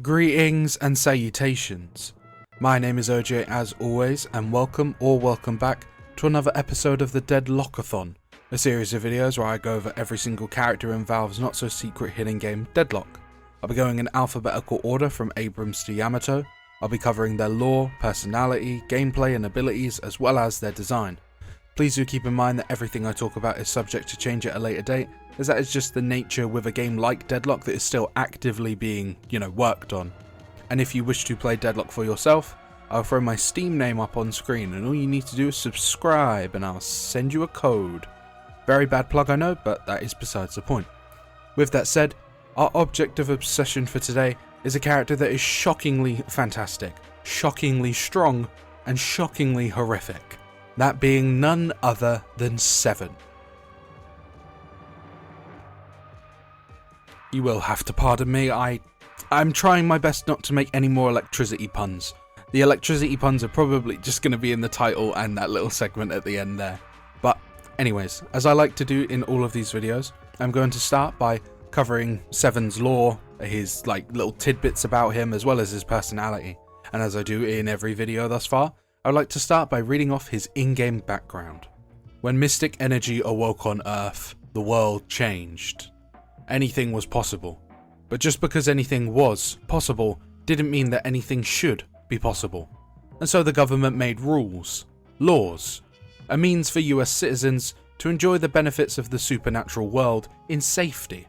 Greetings and salutations. My name is OJ as always, and welcome back to another episode of the Deadlockathon, a series of videos where I go over every single character in Valve's not so secret hidden game Deadlock. I'll be going in alphabetical order from Abrams to Yamato. I'll be covering their lore, personality, gameplay and abilities, as well as their design. Please do keep in mind that everything I talk about is subject to change at a later date, as that is just the nature with a game like Deadlock that is still actively being, worked on. And if you wish to play Deadlock for yourself, I'll throw my Steam name up on screen, and all you need to do is subscribe and I'll send you a code. Very bad plug I know, but that is besides the point. With that said, our object of obsession for today is a character that is shockingly fantastic, shockingly strong, and shockingly horrific. That being none other than Seven. You will have to pardon me, I'm trying my best not to make any more electricity puns. The electricity puns are probably just going to be in the title and that little segment at the end there. But anyways, as I like to do in all of these videos, I'm going to start by covering Seven's lore, his little tidbits about him, as well as his personality. And as I do in every video thus far, I would like to start by reading off his in-game background. When mystic energy awoke on Earth, the world changed. Anything was possible. But just because anything was possible didn't mean that anything should be possible. And so the government made rules, laws, a means for US citizens to enjoy the benefits of the supernatural world in safety.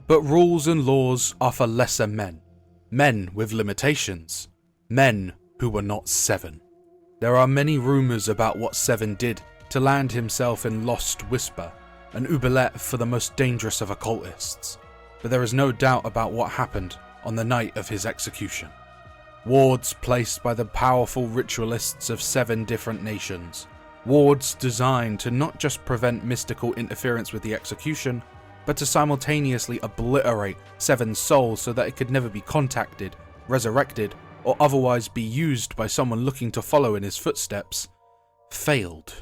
But rules and laws are for lesser men. Men with limitations. Men who were not Seven. There are many rumours about what Seven did to land himself in Lost Whisper, an oubliette for the most dangerous of occultists. But there is no doubt about what happened on the night of his execution. Wards placed by the powerful ritualists of 7 different nations. Wards designed to not just prevent mystical interference with the execution, but to simultaneously obliterate Seven's soul so that it could never be contacted, resurrected, or otherwise be used by someone looking to follow in his footsteps, failed.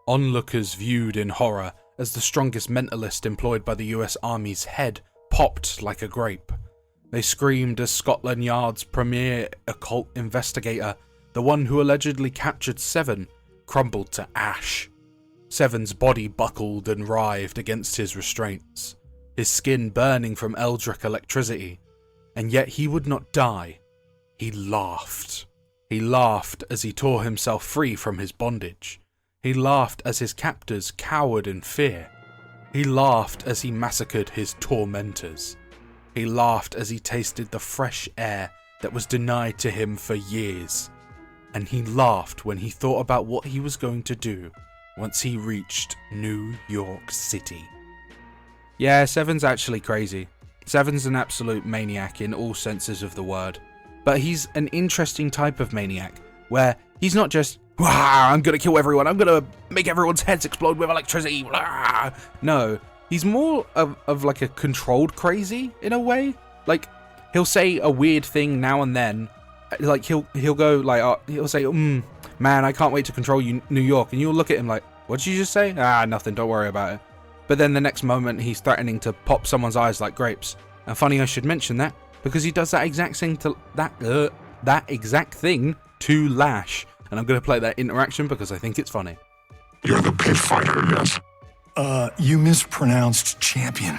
Onlookers viewed in horror as the strongest mentalist employed by the US Army's head popped like a grape. They screamed as Scotland Yard's premier occult investigator, the one who allegedly captured Seven, crumbled to ash. Seven's body buckled and writhed against his restraints, his skin burning from eldritch electricity, and yet he would not die. He laughed. He laughed as he tore himself free from his bondage. He laughed as his captors cowered in fear. He laughed as he massacred his tormentors. He laughed as he tasted the fresh air that was denied to him for years. And he laughed when he thought about what he was going to do once he reached New York City. Yeah, Seven's actually crazy. Seven's an absolute maniac in all senses of the word. But he's an interesting type of maniac, where he's not just, I'm gonna kill everyone, I'm gonna make everyone's heads explode with electricity. No, he's more of like a controlled crazy in a way. Like, he'll say a weird thing now and then. Like, he'll go he'll say, man, I can't wait to control you, New York. And you'll look at him like, what'd you just say? Nothing, don't worry about it. But then the next moment he's threatening to pop someone's eyes like grapes. And funny I should mention that, because he does that exact thing to that exact thing to Lash. And I'm going to play that interaction because I think it's funny. You're the pit fighter, yes? You mispronounced champion.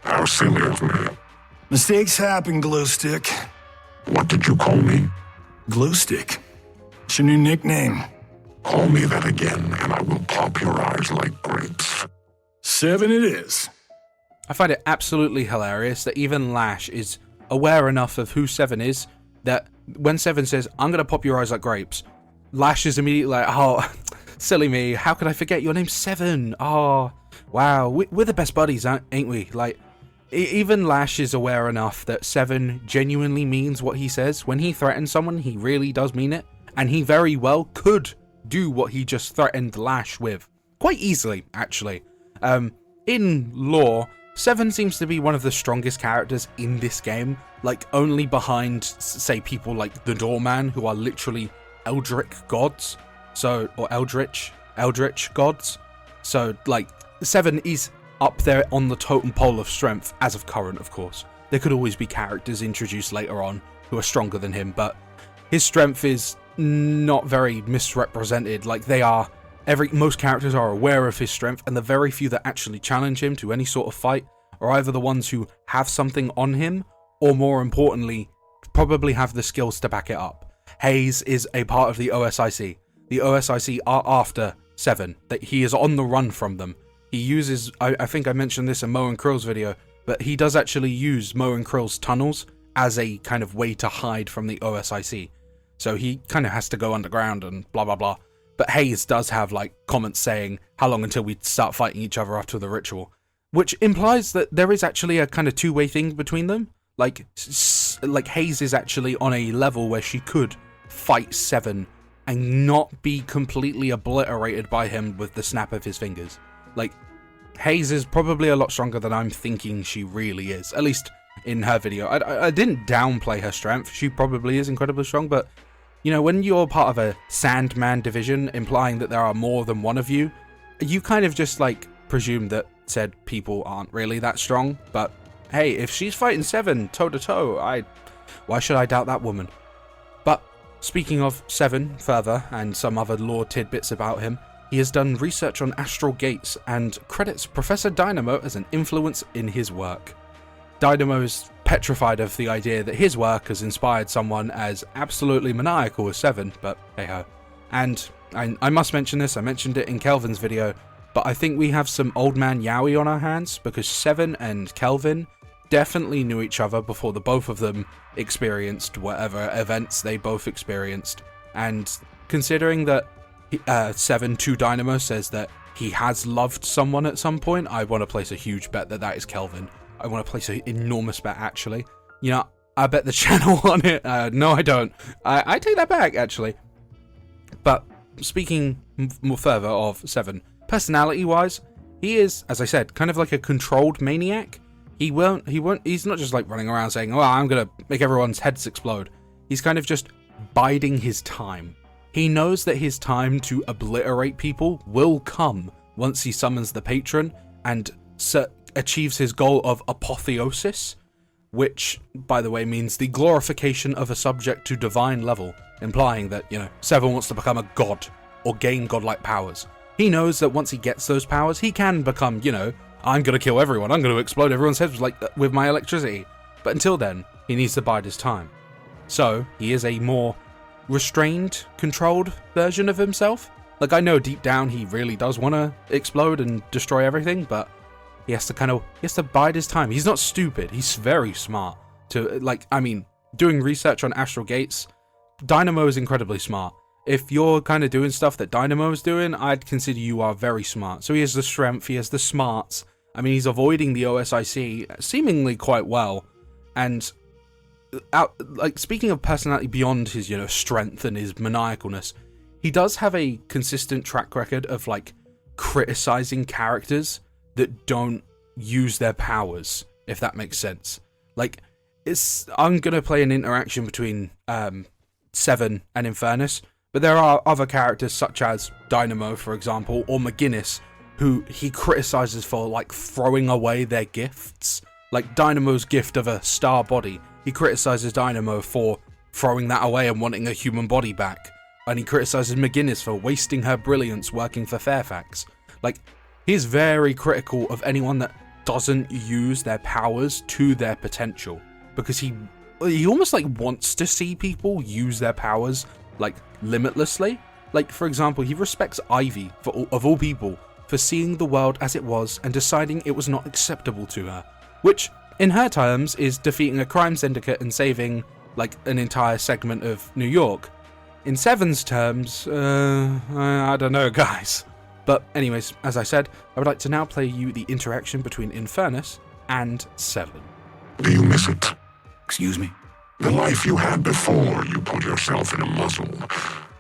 How silly of me. Mistakes happen, Glowstick. What did you call me? Glowstick. It's your new nickname. Call me that again, and I will pop your eyes like grapes. 7 it is. I find it absolutely hilarious that even Lash is aware enough of who Seven is that when Seven says, I'm going to pop your eyes like grapes, Lash is immediately like, oh, silly me, how could I forget your name's Seven? Oh, wow, we're the best buddies, ain't we? Like, even Lash is aware enough that Seven genuinely means what he says. When he threatens someone, he really does mean it, and he very well could do what he just threatened Lash with. Quite easily, actually. In lore, Seven seems to be one of the strongest characters in this game, like only behind, say, people like the Doorman, who are literally eldritch gods, or eldritch gods. So, like, Seven is up there on the totem pole of strength, as of current, of course. there could always be characters introduced later on who are stronger than him, but his strength is not very misrepresented. Like, most characters are aware of his strength, and the very few that actually challenge him to any sort of fight are either the ones who have something on him, or more importantly, probably have the skills to back it up. Hayes is a part of the OSIC. The OSIC are after Seven, that he is on the run from them. He uses, I think I mentioned this in Mo and Krill's video, but he does actually use Mo and Krill's tunnels as a kind of way to hide from the OSIC. So he kind of has to go underground and blah blah blah. But Hayes does have like comments saying, how long until we start fighting each other after the ritual? Which implies that there is actually a kind of two-way thing between them. Like Hayes is actually on a level where she could fight Seven and not be completely obliterated by him with the snap of his fingers. Like, Hayes is probably a lot stronger than I'm thinking she really is, at least in her video. I didn't downplay her strength. She probably is incredibly strong, but you know, when you're part of a Sandman division, implying that there are more than one of you, you kind of just like presume that said people aren't really that strong. But hey, if she's fighting Seven toe to toe, why should I doubt that woman? But speaking of Seven further, and some other lore tidbits about him, he has done research on astral gates and credits Professor Dynamo as an influence in his work. Dynamo's petrified of the idea that his work has inspired someone as absolutely maniacal as Seven, but hey ho. And I must mention this, I mentioned it in Kelvin's video, but I think we have some old man Yowie on our hands, because Seven and Kelvin definitely knew each other before the both of them experienced whatever events they both experienced. And considering that Seven to Dynamo says that he has loved someone at some point, I want to place a huge bet that is Kelvin. I want to place an enormous bet, actually. You know, I bet the channel on it. No, I don't. I take that back, actually. But speaking more further of Seven, personality-wise, he is, as I said, kind of like a controlled maniac. He's not just like running around saying, oh, I'm going to make everyone's heads explode. He's kind of just biding his time. He knows that his time to obliterate people will come once he summons the patron and achieves his goal of apotheosis, which, by the way, means the glorification of a subject to divine level, implying that, you know, Seven wants to become a god or gain godlike powers. He knows that once he gets those powers, he can become, you know, I'm going to kill everyone, I'm going to explode everyone's heads with my electricity. But until then, he needs to bide his time. So, he is a more restrained, controlled version of himself. Like, I know deep down he really does want to explode and destroy everything, but he has to bide his time. He's not stupid, he's very smart. Doing research on astral gates, Dynamo is incredibly smart. If you're kind of doing stuff that Dynamo is doing, I'd consider you are very smart. So he has the strength, he has the smarts. I mean, he's avoiding the OSIC seemingly quite well. And speaking of personality beyond his, you know, strength and his maniacalness, he does have a consistent track record of like criticizing characters that don't use their powers, if that makes sense. Like, I'm gonna play an interaction between Seven and Infernus, but there are other characters such as Dynamo, for example, or McGinnis, who he criticizes for like throwing away their gifts. Like Dynamo's gift of a star body, he criticizes Dynamo for throwing that away and wanting a human body back. And he criticizes McGinnis for wasting her brilliance working for Fairfax. Like, he's very critical of anyone that doesn't use their powers to their potential, because he almost like wants to see people use their powers like limitlessly. Like, for example, he respects Ivy, of all people, for seeing the world as it was and deciding it was not acceptable to her, which in her terms is defeating a crime syndicate and saving like an entire segment of New York. In Seven's terms, I don't know, guys. But anyways, as I said, I would like to now play you the interaction between Infernus and Seven. Do you miss it? Excuse me? The life you had before you put yourself in a muzzle.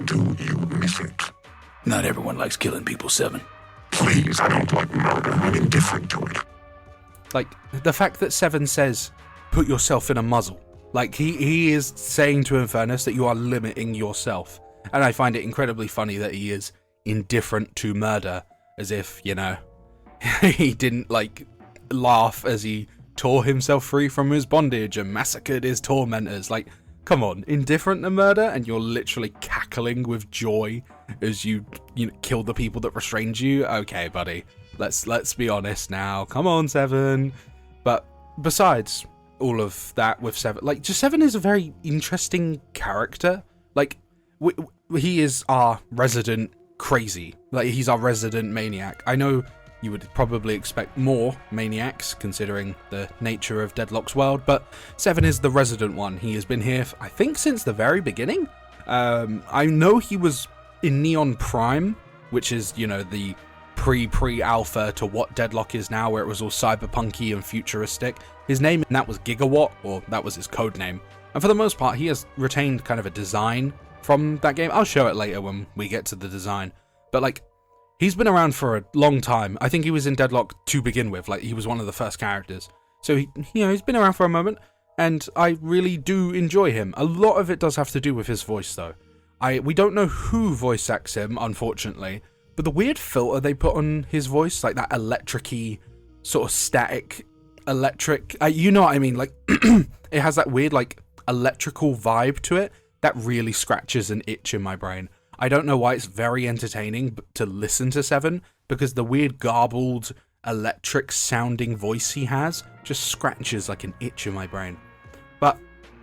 Do you miss it? Not everyone likes killing people, Seven. Please, I don't like murder. I'm indifferent to it. Like, the fact that Seven says, put yourself in a muzzle. Like, he is saying to Infernus that you are limiting yourself. And I find it incredibly funny that he is indifferent to murder, as if, you know, he didn't, like, laugh as he tore himself free from his bondage and massacred his tormentors. Like, come on, indifferent to murder, and you're literally cackling with joy as you kill the people that restrained you. Okay, buddy, let's be honest now. Come on, Seven. But besides all of that with Seven, like, just Seven is a very interesting character. Like, he is our resident crazy. Like, he's our resident maniac. I know you would probably expect more maniacs considering the nature of Deadlock's world, but Seven is the resident one. He has been here, I think, since the very beginning. I know he was in Neon Prime, which is, the pre-alpha to what Deadlock is now, where it was all cyberpunky and futuristic. His name, that was Gigawatt, or that was his code name. And for the most part, he has retained kind of a design from that game. I'll show it later when we get to the design. But, like, he's been around for a long time. I think he was in Deadlock to begin with. Like, he was one of the first characters. So, he's been around for a moment, and I really do enjoy him. A lot of it does have to do with his voice, though. We don't know who voice acts him, unfortunately, but the weird filter they put on his voice, like that electric-y, sort of static, electric, you know what I mean? Like, it has that weird, like, electrical vibe to it that really scratches an itch in my brain. I don't know why it's very entertaining to listen to Seven, because the weird garbled electric sounding voice he has just scratches like an itch in my brain. But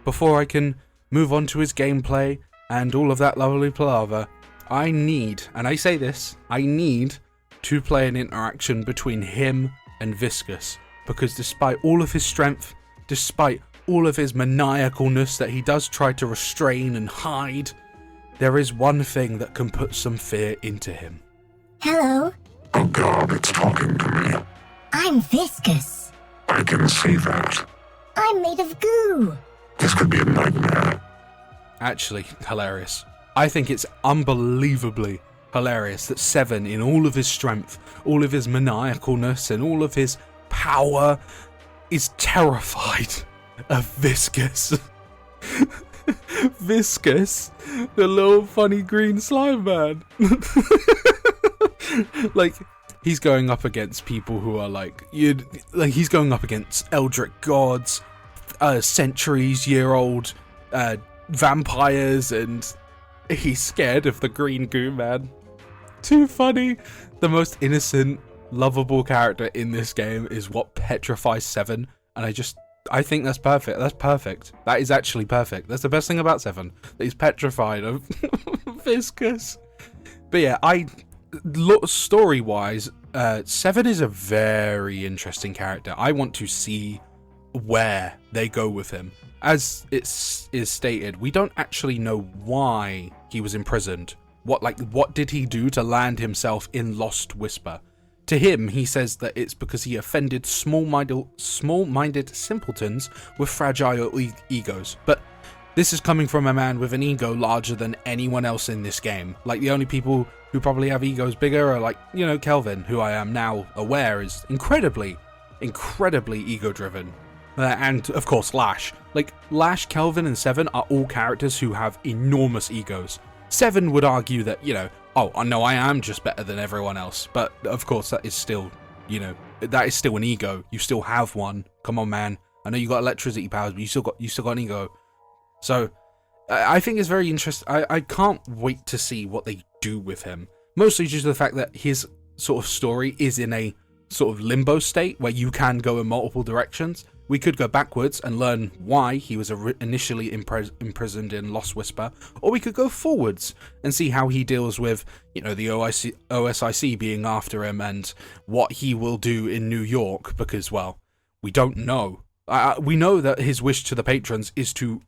before I can move on to his gameplay and all of that lovely palaver, I need, and I say this, I need to play an interaction between him and Viscous, because despite all of his strength, despite all of his maniacalness that he does try to restrain and hide, there is one thing that can put some fear into him. Hello? Oh God, it's talking to me. I'm Viscous. I can see that. I'm made of goo. This could be a nightmare. Actually, hilarious. I think it's unbelievably hilarious that Seven, in all of his strength, all of his maniacalness, and all of his power, is terrified of Viscous. Viscous, the little funny green slime man. Like, he's going up against people who are he's going up against eldritch gods, centuries-year-old vampires, and he's scared of the green goo man. Too funny. The most innocent, lovable character in this game is what petrifies Seven, and I think that's perfect. That's perfect. That is actually perfect. That's the best thing about Seven, that he's petrified of Viscous. But yeah, story-wise, Seven is a very interesting character. I want to see where they go with him. As it is stated, we don't actually know why he was imprisoned. What did he do to land himself in Lost Whisper? To him, he says that it's because he offended small-minded simpletons with fragile egos. But this is coming from a man with an ego larger than anyone else in this game. Like, the only people who probably have egos bigger are, like, Kelvin, who I am now aware is incredibly ego-driven. And, of course, Lash. Like, Lash, Kelvin, and Seven are all characters who have enormous egos. Seven would argue that, oh, no, I am just better than everyone else. But, of course, that is still, that is still an ego. You still have one. Come on, man. I know you got electricity powers, but you still got an ego. So, I think it's very interesting. I can't wait to see what they do with him. Mostly due to the fact that his sort of story is in a sort of limbo state where you can go in multiple directions. We could go backwards and learn why he was initially imprisoned in Lost Whisper, or we could go forwards and see how he deals with, the OSIC being after him and what he will do in New York, because, well, we don't know. We know that his wish to the patrons is to,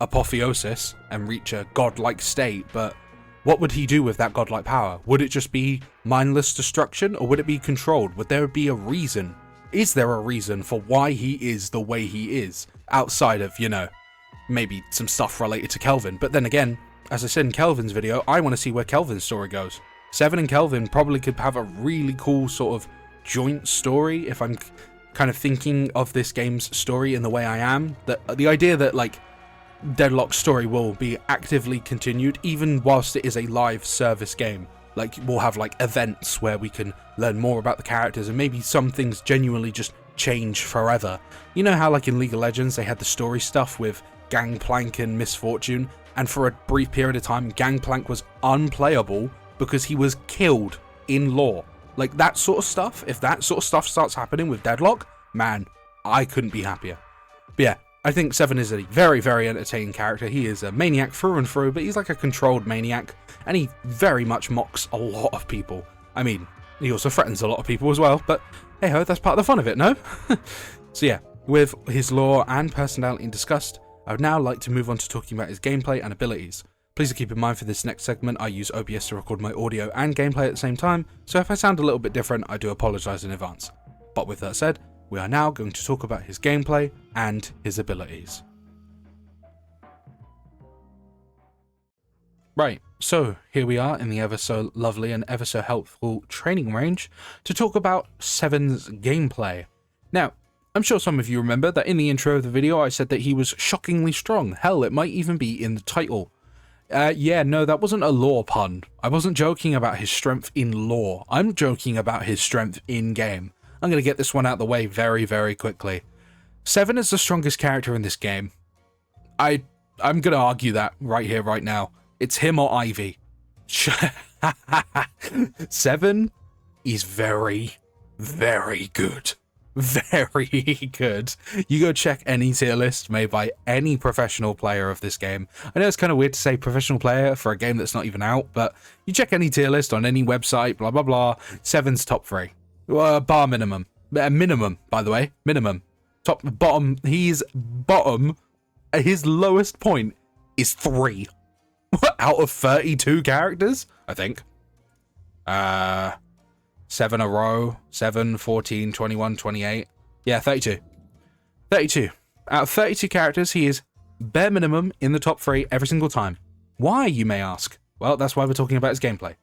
apotheosis and reach a godlike state, but what would he do with that godlike power? Would it just be mindless destruction, or would it be controlled? Would there be a reason? Is there a reason for why he is the way he is, outside of, maybe some stuff related to Kelvin? But then again, as I said in Kelvin's video, I want to see where Kelvin's story goes. Seven and Kelvin probably could have a really cool sort of joint story, if I'm kind of thinking of this game's story in the way I am. The idea that, like, Deadlock's story will be actively continued, even whilst it is a live service game. Like, we'll have, like, events where we can learn more about the characters, and maybe some things genuinely just change forever. You know how like in League of Legends they had the story stuff with Gangplank and Miss Fortune, and for a brief period of time Gangplank was unplayable because he was killed in lore. Like that sort of stuff, if that sort of stuff starts happening with Deadlock, man, I couldn't be happier. But yeah, I think Seven is a very, very entertaining character. He is a maniac through and through, but he's like a controlled maniac, and he very much mocks a lot of people. I mean, he also threatens a lot of people as well, but hey ho, that's part of the fun of it, no? So yeah, with his lore and personality discussed, I would now like to move on to talking about his gameplay and abilities. Please keep in mind for this next segment I use OBS to record my audio and gameplay at the same time, so if I sound a little bit different I do apologise in advance. But with that said, we are now going to talk about his gameplay and his abilities. Right, so here we are in the ever so lovely and ever so helpful training range to talk about Seven's gameplay. Now, I'm sure some of you remember that in the intro of the video I said that he was shockingly strong. Hell, it might even be in the title. Yeah, no, that wasn't a lore pun. I wasn't joking about his strength in lore. I'm joking about his strength in game. I'm going to get this one out of the way very, very quickly. Seven is the strongest character in this game. I'm going to argue that right here, right now. It's him or Ivy. Seven is very, very good. Very good. You go check any tier list made by any professional player of this game. I know it's kind of weird to say professional player for a game that's not even out, but you check any tier list on any website, blah, blah, blah. Seven's top 3. Bar minimum. Minimum, by the way. Minimum. Top, bottom. He's bottom. His lowest point is 3. Out of 32 characters, I think. 7 a row. 7, 14, 21, 28. Yeah, 32. 32. Out of 32 characters, he is bare minimum in the top 3 every single time. Why, you may ask? Well, that's why we're talking about his gameplay.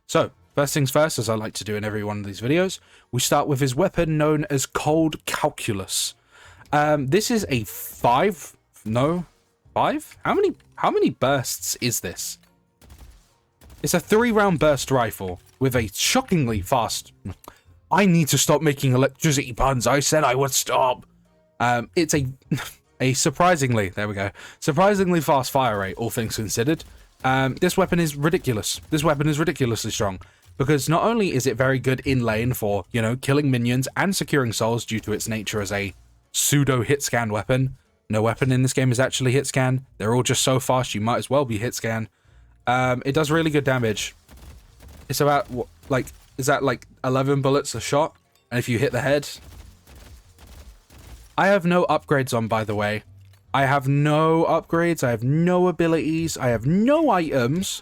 So, first things first, as I like to do in every one of these videos, we start with his weapon known as Cold Calculus. This is a 5? No, 5? How many bursts is this? It's a 3-round burst rifle with a shockingly fast... I need to stop making electricity puns. I said I would stop. It's a surprisingly, there we go, surprisingly fast fire rate, all things considered. This weapon is ridiculous. This weapon is ridiculously strong because not only is it very good in lane for, you know, killing minions and securing souls due to its nature as a pseudo hit scan weapon. No weapon in this game is actually hit scan. They're all just so fast you might as well be hit scan. It does really good damage. It's about, like, is that like 11 bullets a shot? And if you hit the head... I have no upgrades on, by the way. I have no upgrades, I have no abilities, I have no items,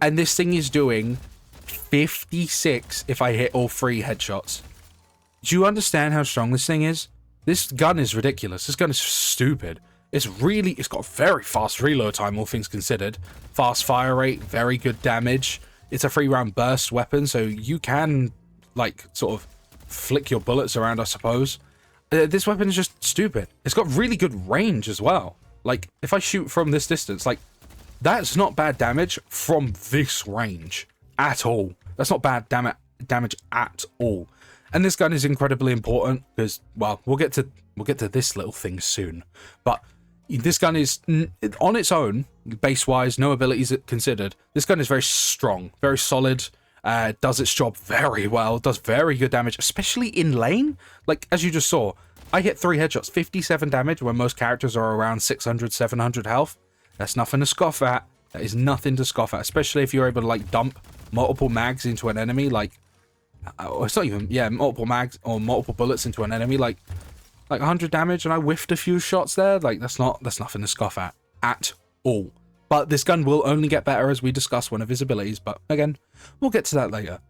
and this thing is doing 56 if I hit all 3 headshots. Do you understand how strong this thing is? This gun is ridiculous. This gun is stupid. It's got very fast reload time, all things considered. Fast fire rate, very good damage. It's a 3-round burst weapon, so you can, like, sort of flick your bullets around, I suppose. This weapon is just stupid. It's got really good range as well. Like, if I shoot from this distance, like, that's not bad damage from this range at all. That's not bad damage at all. And this gun is incredibly important because, well, we'll get to this little thing soon. But this gun is, on its own, base-wise, no abilities considered, this gun is very strong, very solid, does its job very well, does very good damage, especially in lane. Like, as you just saw, I hit 3 headshots, 57 damage, when most characters are around 600, 700 health. That's nothing to scoff at. That is nothing to scoff at, especially if you're able to, like, dump multiple mags into an enemy, like, it's not even, yeah, multiple mags or multiple bullets into an enemy, like 100 damage, and I whiffed a few shots there. Like, that's nothing to scoff at all. But this gun will only get better as we discuss one of his abilities, but again, we'll get to that later.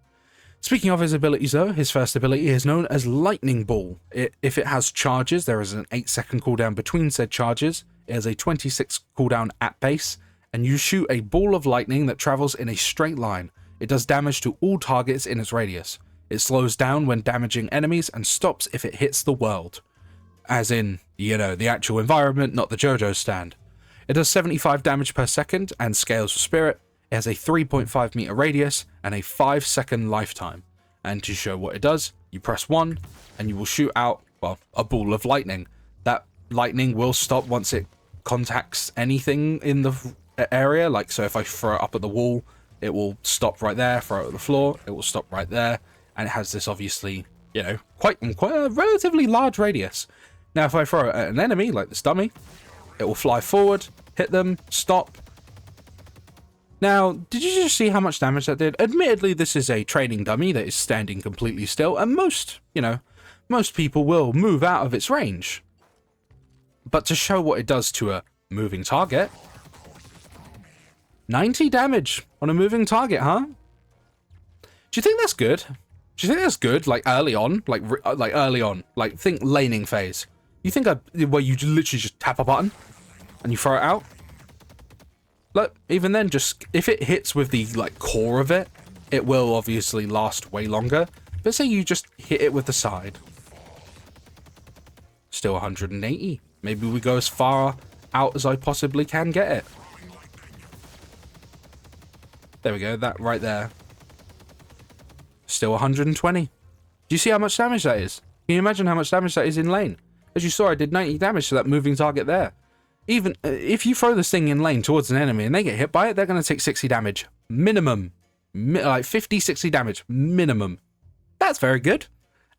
Speaking of his abilities though, his first ability is known as Lightning Ball. If it has charges, there is an 8-second cooldown between said charges. It has a 26 cooldown at base, and you shoot a ball of lightning that travels in a straight line. It does damage to all targets in its radius. It slows down when damaging enemies and stops if it hits the world. As in, you know, the actual environment, not the JoJo stand. It does 75 damage per second and scales with spirit. It has a 3.5 meter radius and a 5-second lifetime. And to show what it does, you press 1 and you will shoot out well, a ball of lightning. That lightning will stop once it contacts anything in the area. Like, so if I throw it up at the wall, it will stop right there. Throw it at the floor, it will stop right there. And it has this, obviously, you know, quite a relatively large radius. Now, if I throw it at an enemy, like this dummy, it will fly forward, hit them, stop. Now, did you just see how much damage that did? Admittedly, this is a training dummy that is standing completely still, and most people will move out of its range. But to show what it does to a moving target, 90 damage on a moving target, huh? Do you think that's good? Do you think that's good, like early on? Like early on, like think laning phase. You think where you literally just tap a button and you throw it out? Look, even then, just if it hits with the like core of it, it will obviously last way longer. But say you just hit it with the side. Still 180. Maybe we go as far out as I possibly can get it. There we go, that right there. Still 120. Do you see how much damage that is? Can you imagine how much damage that is in lane? As you saw, I did 90 damage to that moving target there. Even if you throw this thing in lane towards an enemy and they get hit by it, they're going to take 60 damage. Minimum. Like 50, 60 damage. Minimum. That's very good.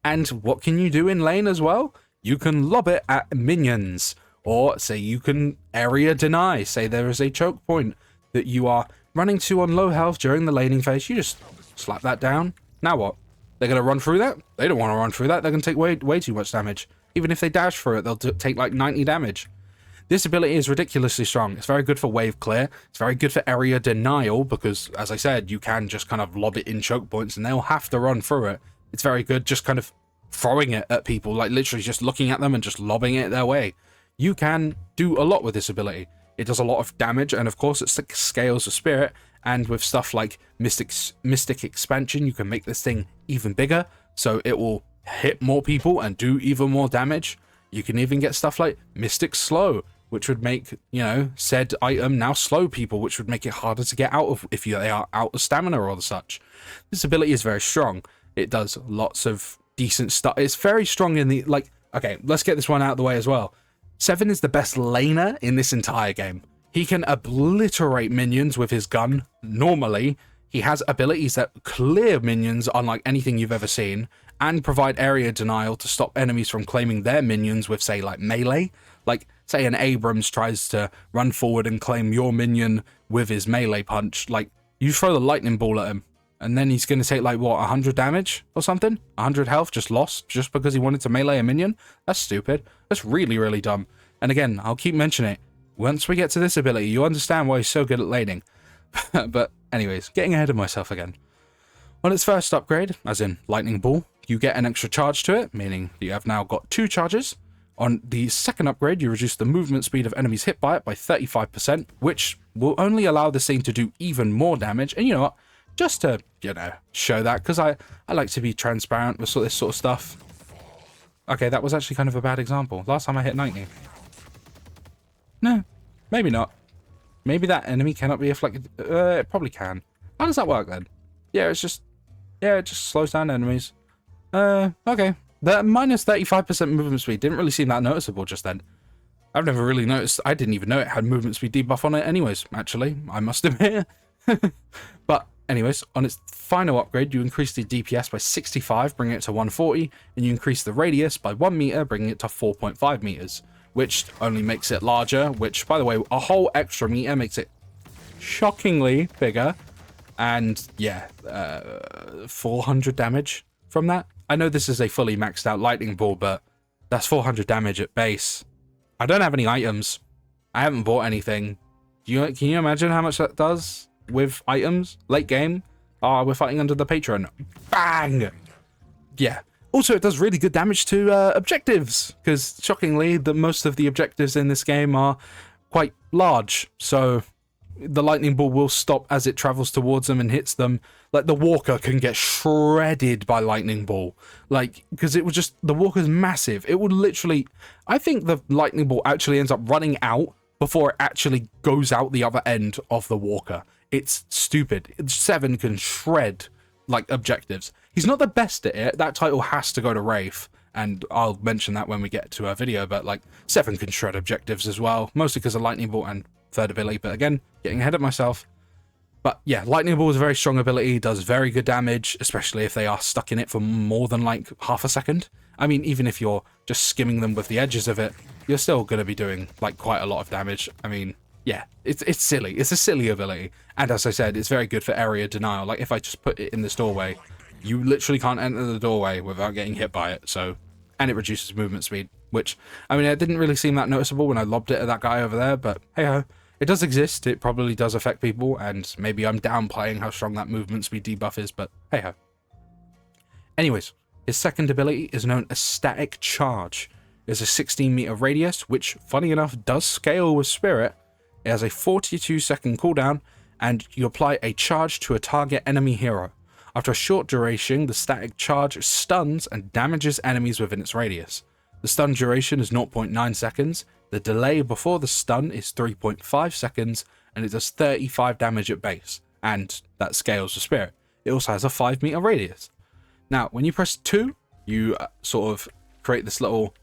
And what can you do in lane as well? You can lob it at minions. Or say you can area deny. Say there is a choke point that you are running to on low health during the laning phase. You just slap that down. Now what? They're going to run through that? They don't want to run through that. They're going to take way too much damage. Even if they dash through it, they'll take like 90 damage. This ability is ridiculously strong. It's very good for wave clear. It's very good for area denial because, as I said, you can just kind of lob it in choke points and they'll have to run through it. It's very good just kind of throwing it at people, like literally just looking at them and just lobbing it their way. You can do a lot with this ability. It does a lot of damage, and of course it scales the spirit, and with stuff like Mystic Expansion, you can make this thing even bigger, so it will hit more people and do even more damage. You can even get stuff like Mystic Slow, which would make, you know, said item now slow people, which would make it harder to get out of if they are out of stamina or the such. This ability is very strong. It does lots of decent stuff. It's very strong in the, like, okay, let's get this one out of the way as well. 7 is the best laner in this entire game. He can obliterate minions with his gun. Normally, he has abilities that clear minions unlike anything you've ever seen, and provide area denial to stop enemies from claiming their minions with, say, like melee. Like, say an Abrams tries to run forward and claim your minion with his melee punch. Like, you throw the lightning ball at him, and then he's going to take, like, what, 100 damage or something? 100 health just lost just because he wanted to melee a minion? That's stupid. That's really, really dumb. And again, I'll keep mentioning it. Once we get to this ability, you understand why he's so good at laning. But anyways, getting ahead of myself again. On its first upgrade, as in lightning ball, you get an extra charge to it, meaning you have now got 2 charges. On the second upgrade, you reduce the movement speed of enemies hit by it by 35%, which will only allow this thing to do even more damage. And you know what? Just to, you know, show that, because I like to be transparent with this sort of stuff. Okay, that was actually kind of a bad example. Last time I hit 90. No, maybe not. Maybe that enemy cannot be afflicted. It probably can. How does that work then? Yeah, it just slows down enemies. Okay. The minus 35% movement speed didn't really seem that noticeable just then. I've never really noticed. I didn't even know it had movement speed debuff on it anyways, actually. I must admit. But anyways, on its final upgrade, you increase the DPS by 65, bringing it to 140, and you increase the radius by 1 meter, bringing it to 4.5 meters, which only makes it larger, which, by the way, a whole extra meter makes it shockingly bigger. And yeah, 400 damage from that. I know this is a fully maxed out lightning ball, but that's 400 damage at base. I don't have any items. I haven't bought anything. Can you imagine how much that does with items late game? We're fighting under the patron. Bang! Yeah. Also, it does really good damage to objectives, because shockingly, most of the objectives in this game are quite large. So the lightning ball will stop as it travels towards them and hits them. Like, the walker can get shredded by lightning ball. Like, because it was just, the walker's massive. It would literally, I think the lightning ball actually ends up running out before it actually goes out the other end of the walker. It's stupid. 7 can shred, like, objectives. He's not the best at it. That title has to go to Wraith. and I'll mention that when we get to our video, but like 7 can shred objectives as well, mostly because of Lightning Bolt and third ability, but again, getting ahead of myself. But yeah, Lightning Ball is a very strong ability, does very good damage, especially if they are stuck in it for more than like half a second. I mean, even if you're just skimming them with the edges of it, you're still going to be doing like quite a lot of damage. I mean, yeah, it's silly. It's a silly ability. And as I said, it's very good for area denial. Like if I just put it in this doorway, you literally can't enter the doorway without getting hit by it. So, and it reduces movement speed, which, I mean, it didn't really seem that noticeable when I lobbed it at that guy over there, but hey ho. It does exist, it probably does affect people, and maybe I'm downplaying how strong that movement speed debuff is, but hey ho. Anyways, his second ability is known as Static Charge. It's a 16-meter radius, which, funny enough, does scale with Spirit. It has a 42-second cooldown, and you apply a charge to a target enemy hero. After a short duration, the Static Charge stuns and damages enemies within its radius. The stun duration is 0.9 seconds, the delay before the stun is 3.5 seconds, and it does 35 damage at base, and that scales with Spirit. It also has a 5-meter radius. Now, when you press 2, you sort of create this little,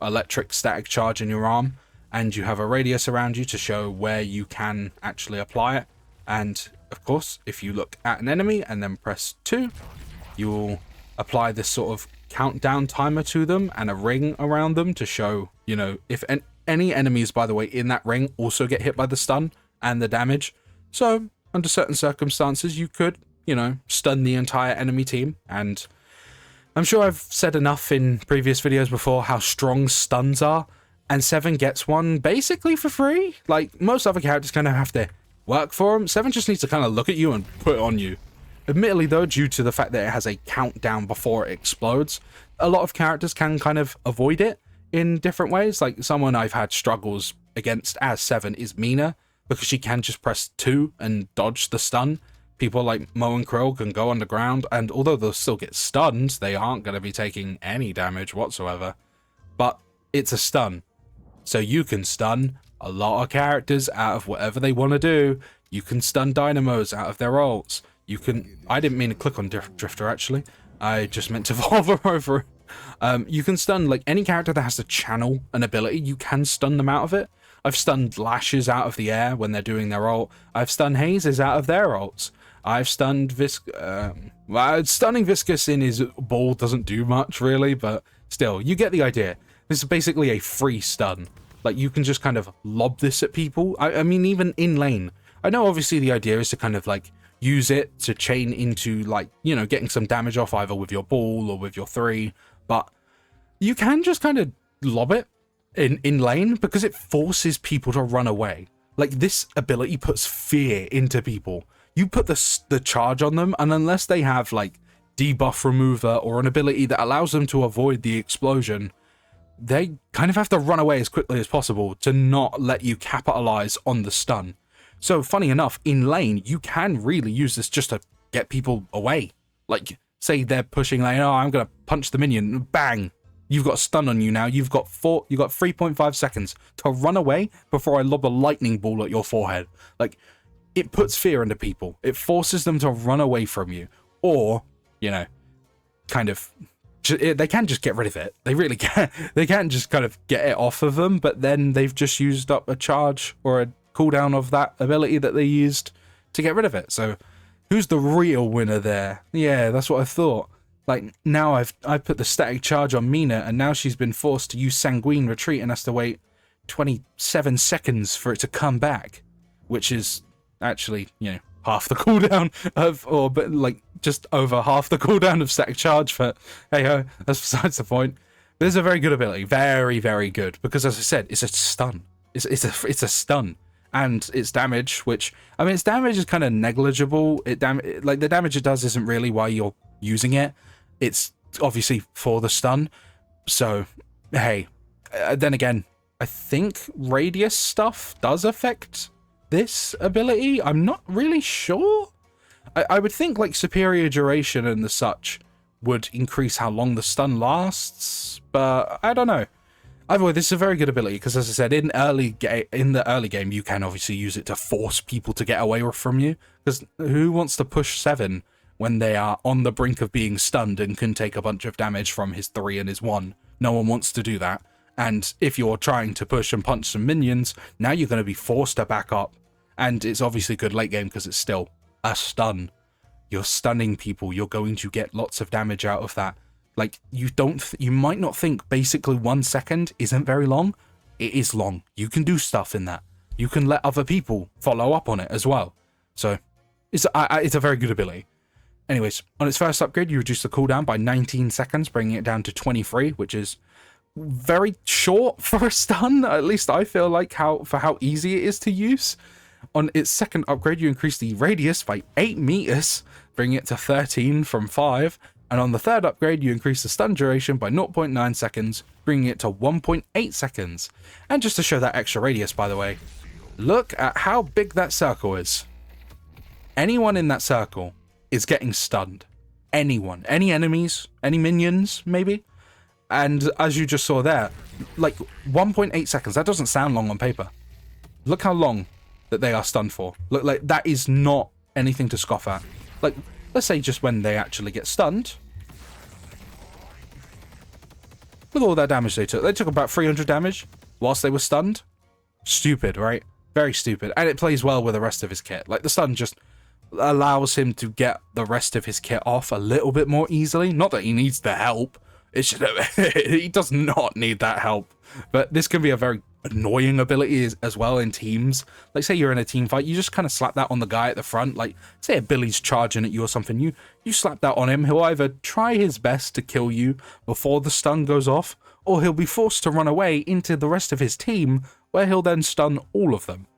electric static charge in your arm, and you have a radius around you to show where you can actually apply it. And, of course, if you look at an enemy and then press 2, you will apply this sort of countdown timer to them and a ring around them to show, if any enemies, by the way, in that ring also get hit by the stun and the damage. So, under certain circumstances, you could, stun the entire enemy team. And I'm sure I've said enough in previous videos before how strong stuns are, and 7 gets one basically for free. Like, most other characters kind of have to work for them. 7 just needs to kind of look at you and put it on you. Admittedly, though, due to the fact that it has a countdown before it explodes, a lot of characters can kind of avoid it in different ways. Like, someone I've had struggles against as 7 is Mina, because she can just press 2 and dodge the stun. People like Mo and Krill can go underground, and although they'll still get stunned, they aren't going to be taking any damage whatsoever. But it's a stun. So you can stun a lot of characters out of whatever they want to do. You can stun Dynamos out of their ults. You can... I didn't mean to click on Drifter, actually. I just meant to hover over it. You can stun, like, any character that has to channel an ability, you can stun them out of it. I've stunned Lashes out of the air when they're doing their ult. I've stunned Hazes out of their ults. I've stunned stunning Viscous in his ball doesn't do much, really, but still, you get the idea. This is basically a free stun. Like, you can just kind of lob this at people. I mean, even in lane. I know, obviously, the idea is to kind of, like, use it to chain into, like, getting some damage off either with your ball or with your 3, but you can just kind of lob it in lane because it forces people to run away. Like, this ability puts fear into people. You put the charge on them, and unless they have, like, debuff remover or an ability that allows them to avoid the explosion, they kind of have to run away as quickly as possible to not let you capitalize on the stun. So, funny enough, in lane, you can really use this just to get people away. Like, say they're pushing lane, oh, I'm going to punch the minion, bang! You've got a stun on you now, you've got 3.5 seconds to run away before I lob a lightning ball at your forehead. Like, it puts fear into people. It forces them to run away from you. Or, kind of... They can just get rid of it. They really can. They can just kind of get it off of them, but then they've just used up a charge or a cooldown of that ability that they used to get rid of it. So, who's the real winner there? Yeah, that's what I thought. Like, now I've put the static charge on Mina, and now she's been forced to use Sanguine Retreat and has to wait 27 seconds for it to come back, which is actually, half the cooldown but like just over half the cooldown of static charge. But hey ho, that's besides the point. This is a very good ability, very, very good, because as I said, it's a stun. It's a stun. And its damage, which, I mean, its damage is kind of negligible. Like, the damage it does isn't really why you're using it. It's obviously for the stun. So, hey. Then again, I think radius stuff does affect this ability. I'm not really sure. I would think, like, superior duration and the such would increase how long the stun lasts, but I don't know. Either way, this is a very good ability because, as I said, in the early game, you can obviously use it to force people to get away from you. Because who wants to push 7 when they are on the brink of being stunned and can take a bunch of damage from his 3 and his 1. No one wants to do that. And if you're trying to push and punch some minions, now you're going to be forced to back up. And it's obviously good late game because it's still a stun. You're stunning people. You're going to get lots of damage out of that. Like, you might not think basically 1 second isn't very long. It is long. You can do stuff in that. You can let other people follow up on it as well. So it's a very good ability. Anyways, on its first upgrade, you reduce the cooldown by 19 seconds, bringing it down to 23, which is very short for a stun. At least I feel like for how easy it is to use. On its second upgrade, you increase the radius by 8 meters, bringing it to 13 from 5. And on the third upgrade, you increase the stun duration by 0.9 seconds, bringing it to 1.8 seconds. And just to show that extra radius, by the way, look at how big that circle is. Anyone in that circle is getting stunned. Anyone. Any enemies, any minions, maybe. And as you just saw there, like 1.8 seconds, that doesn't sound long on paper. Look how long that they are stunned for. Look, like, that is not anything to scoff at. Like, let's say just when they actually get stunned. Look at all that damage they took. They took about 300 damage whilst they were stunned. Stupid, right? Very stupid. And it plays well with the rest of his kit. Like, the stun just allows him to get the rest of his kit off a little bit more easily. Not that he needs the help. It's just, he does not need that help. But this can be a very annoying ability as well in teams. Like, say you're in a team fight, you just kind of slap that on the guy at the front. Like, say a Billy's charging at you or something, you slap that on him. He'll either try his best to kill you before the stun goes off, or he'll be forced to run away into the rest of his team, where he'll then stun all of them.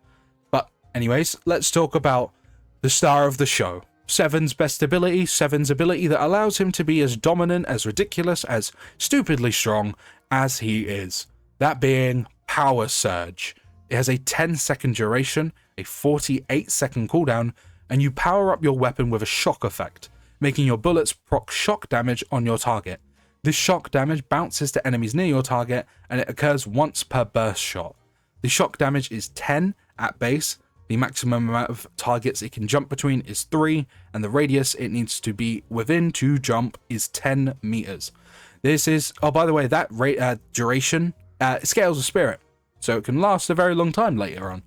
But anyways, let's talk about the star of the show. Seven's best ability, Seven's ability that allows him to be as dominant, as ridiculous, as stupidly strong as he is. That being Power Surge. It has a 10-second duration, a 48-second cooldown, and you power up your weapon with a shock effect, making your bullets proc shock damage on your target. This shock damage bounces to enemies near your target, and it occurs once per burst shot. The shock damage is 10 at base. The maximum amount of targets it can jump between is 3, and the radius it needs to be within to jump is 10 meters. This is, oh, by the way, that duration scales with spirit, so it can last a very long time later on.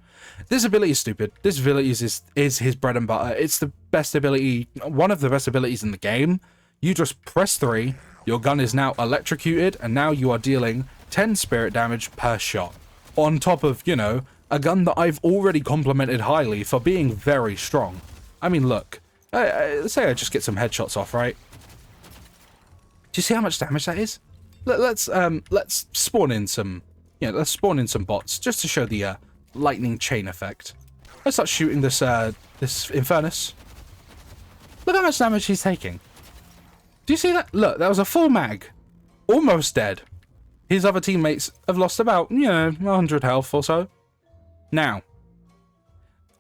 This ability is stupid. This ability is his bread and butter. It's the best ability, one of the best abilities in the game. You just press 3, your gun is now electrocuted, and now you are dealing 10 spirit damage per shot. On top of, you know, a gun that I've already complimented highly for being very strong. I mean, look, say I just get some headshots off, right? Do you see how much damage that is? Let's spawn in some, let's spawn in some bots just to show the lightning chain effect. Let's start shooting this this Infernus. Look how much damage he's taking. Do you see that? Look, that was a full mag, almost dead. His other teammates have lost about 100 health or so. Now,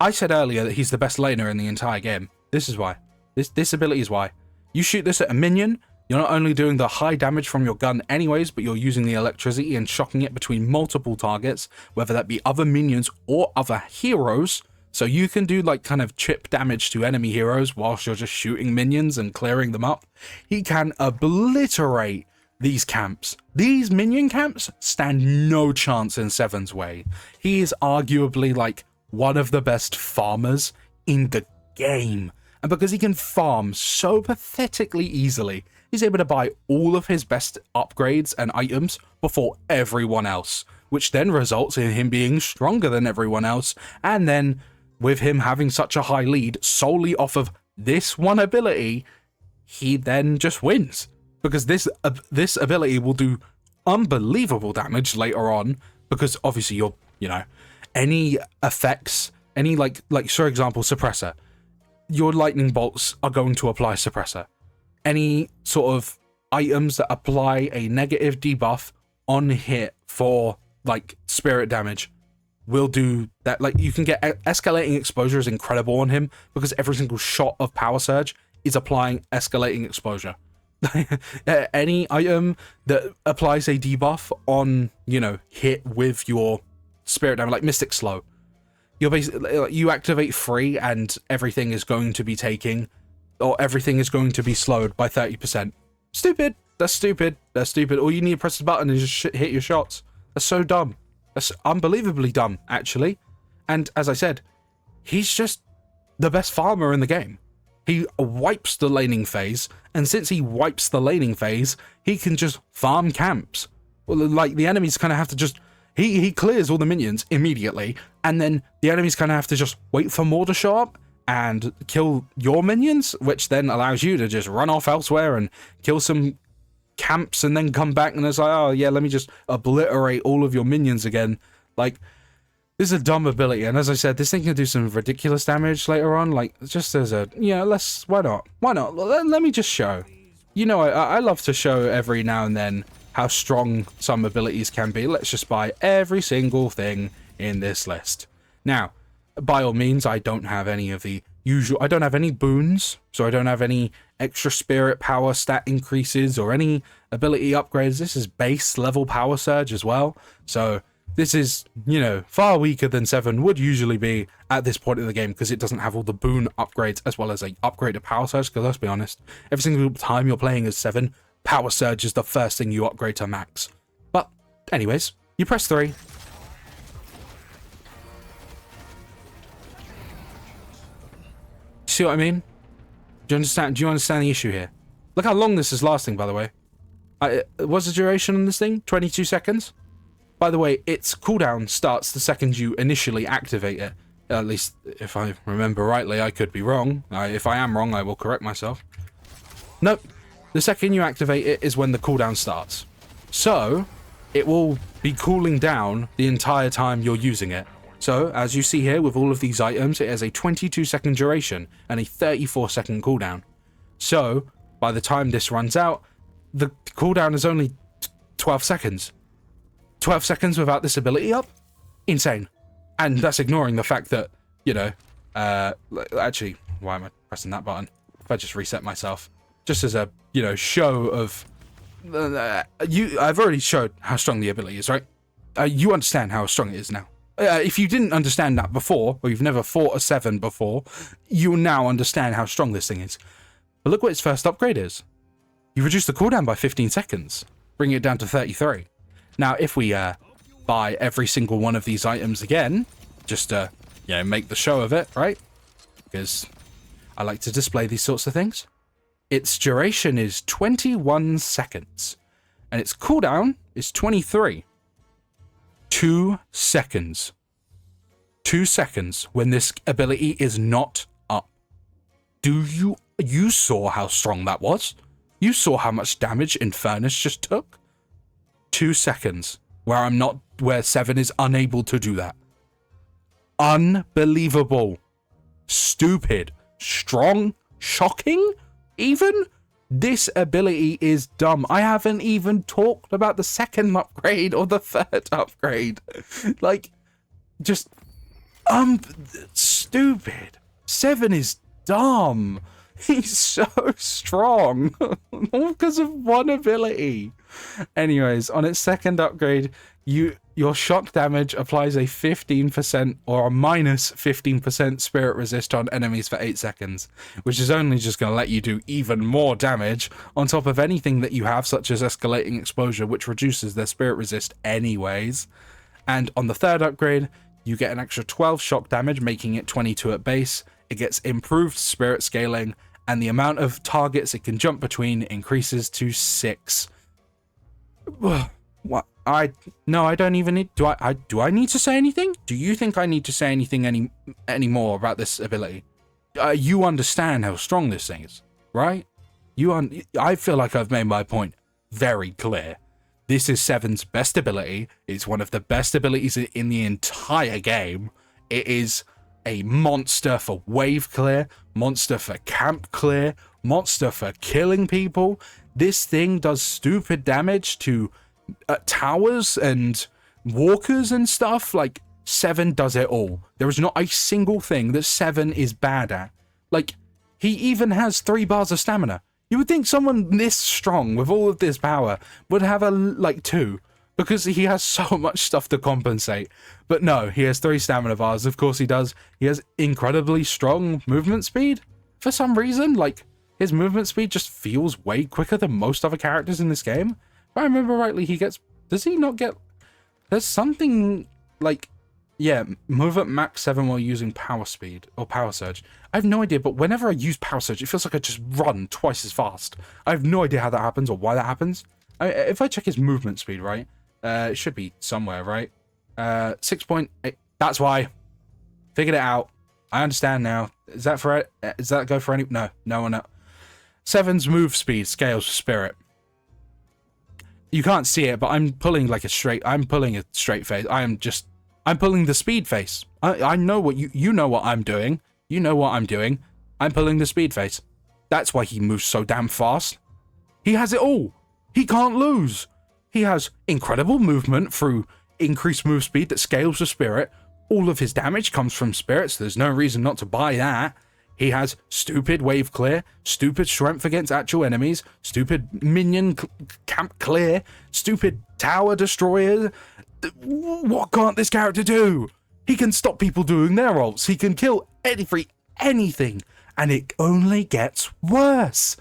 I said earlier that he's the best laner in the entire game. This is why. This ability is why. You shoot this at a minion, you're not only doing the high damage from your gun anyways, but you're using the electricity and shocking it between multiple targets, whether that be other minions or other heroes. So you can do like kind of chip damage to enemy heroes whilst you're just shooting minions and clearing them up. He can obliterate these camps. These minion camps stand no chance in Seven's way. He is arguably like one of the best farmers in the game. And because he can farm so pathetically easily, he's able to buy all of his best upgrades and items before everyone else, which then results in him being stronger than everyone else. And then with him having such a high lead solely off of this one ability, he then just wins. Because this ability will do unbelievable damage later on, because obviously you're, any effects, any like for example, suppressor, your lightning bolts are going to apply suppressor. Any sort of items that apply a negative debuff on hit for like spirit damage will do that. Like, you can get escalating exposure is incredible on him because every single shot of Power Surge is applying escalating exposure. Any item that applies a debuff on, hit with your spirit damage, like Mystic Slow, you're basically, you activate 3 and everything is going to be taking or everything is going to be slowed by 30%. Stupid. That's stupid. That's stupid. All you need to press the button and just hit your shots. That's so dumb. That's unbelievably dumb, actually. And as I said, he's just the best farmer in the game. He wipes the laning phase, and since he wipes the laning phase, he can just farm camps. Well, like, the enemies kind of have to just... He clears all the minions immediately, and then the enemies kind of have to just wait for more to show up and kill your minions, which then allows you to just run off elsewhere and kill some camps and then come back and it's like, oh yeah, let me just obliterate all of your minions again. Like, this is a dumb ability, and as I said, this thing can do some ridiculous damage later on, like, just as a, you know, why not? Let me just show. You know, I love to show every now and then how strong some abilities can be. Let's just buy every single thing in this list. Now, by all means, I don't have any of the usual, I don't have any boons, so I don't have any extra spirit power stat increases or any ability upgrades. This is base level power surge as well, so this is, you know, far weaker than 7 would usually be at this point in the game because it doesn't have all the boon upgrades as well as a upgraded power surge, because let's be honest, every single time you're playing as 7, power surge is the first thing you upgrade to max. But anyways, you press 3. See what I mean? Do you understand the issue here? Look how long this is lasting, by the way. What's the duration on this thing? 22 seconds? By the way, its cooldown starts the second you initially activate it. At least, if I remember rightly, I could be wrong. If I am wrong, I will correct myself. Nope. The second you activate it is when the cooldown starts. So, it will be cooling down the entire time you're using it. So, as you see here with all of these items, it has a 22-second duration and a 34-second cooldown. So, by the time this runs out, the cooldown is only 12 seconds. 12 seconds without this ability up? Insane. And that's ignoring the fact that, you know, actually, why am I pressing that button? If I just reset myself. Just as a, you know, show of... I've already showed how strong the ability is, right? You understand how strong it is now. If you didn't understand that before, or you've never fought a 7 before, you'll now understand how strong this thing is. But look what its first upgrade is. You reduce the cooldown by 15 seconds, bringing it down to 33. Now, if we buy every single one of these items again, just to, you know, make the show of it, right? Because I like to display these sorts of things. Its duration is 21 seconds, and its cooldown is 23. 2 seconds. 2 seconds when this ability is not up. You saw how strong that was? You saw how much damage Infernus just took? 2 seconds where 7 is unable to do that. Unbelievable. Stupid. Strong. Shocking? Even? This ability is dumb. I haven't even talked about the second upgrade or the third upgrade. Like, just stupid. 7 is dumb. He's so strong. All because of one ability. Anyways, on its second upgrade, your shock damage applies a 15% or a minus 15% spirit resist on enemies for 8 seconds, which is only just going to let you do even more damage on top of anything that you have, such as escalating exposure, which reduces their spirit resist anyways. And on the third upgrade, you get an extra 12 shock damage, making it 22 at base. It gets improved spirit scaling, and the amount of targets it can jump between increases to 6. What? I don't even need... Do I need to say anything? Do you think I need to say anything any more about this ability? You understand how strong this thing is, right? I feel like I've made my point very clear. This is 7's best ability. It's one of the best abilities in the entire game. It is a monster for wave clear, monster for camp clear, monster for killing people. This thing does stupid damage to towers and walkers and stuff. Like, 7 does it all. There is not a single thing that 7 is bad at. Like, he even has 3 bars of stamina. You would think someone this strong with all of this power would have like 2, because he has so much stuff to compensate. But no, he has 3 stamina bars. Of course he does. He has incredibly strong movement speed. for some reason, like, his movement speed just feels way quicker than most other characters in this game. If I remember rightly, he gets... Does he not get... There's something, like... Yeah, move at max 7 while using power speed, or power surge. I have no idea, but whenever I use power surge, it feels like I just run twice as fast. I have no idea how that happens or why that happens. If I check his movement speed, right? It should be somewhere, right? 6.8. That's why. Figured it out. I understand now. Is that for it? Does that go for any? No, no. 7's move speed scales with spirit. You can't see it, but I'm pulling like a straight. I'm pulling a straight face. I'm pulling the speed face. I know what you know what I'm doing. You know what I'm doing. I'm pulling the speed face. That's why he moves so damn fast. He has it all. He can't lose. He has incredible movement through increased move speed that scales with spirit. All of his damage comes from spirit, so there's no reason not to buy that. He has stupid wave clear, stupid strength against actual enemies, stupid minion camp clear, stupid tower destroyer. What can't this character do? He can stop people doing their ults. He can kill anything. And it only gets worse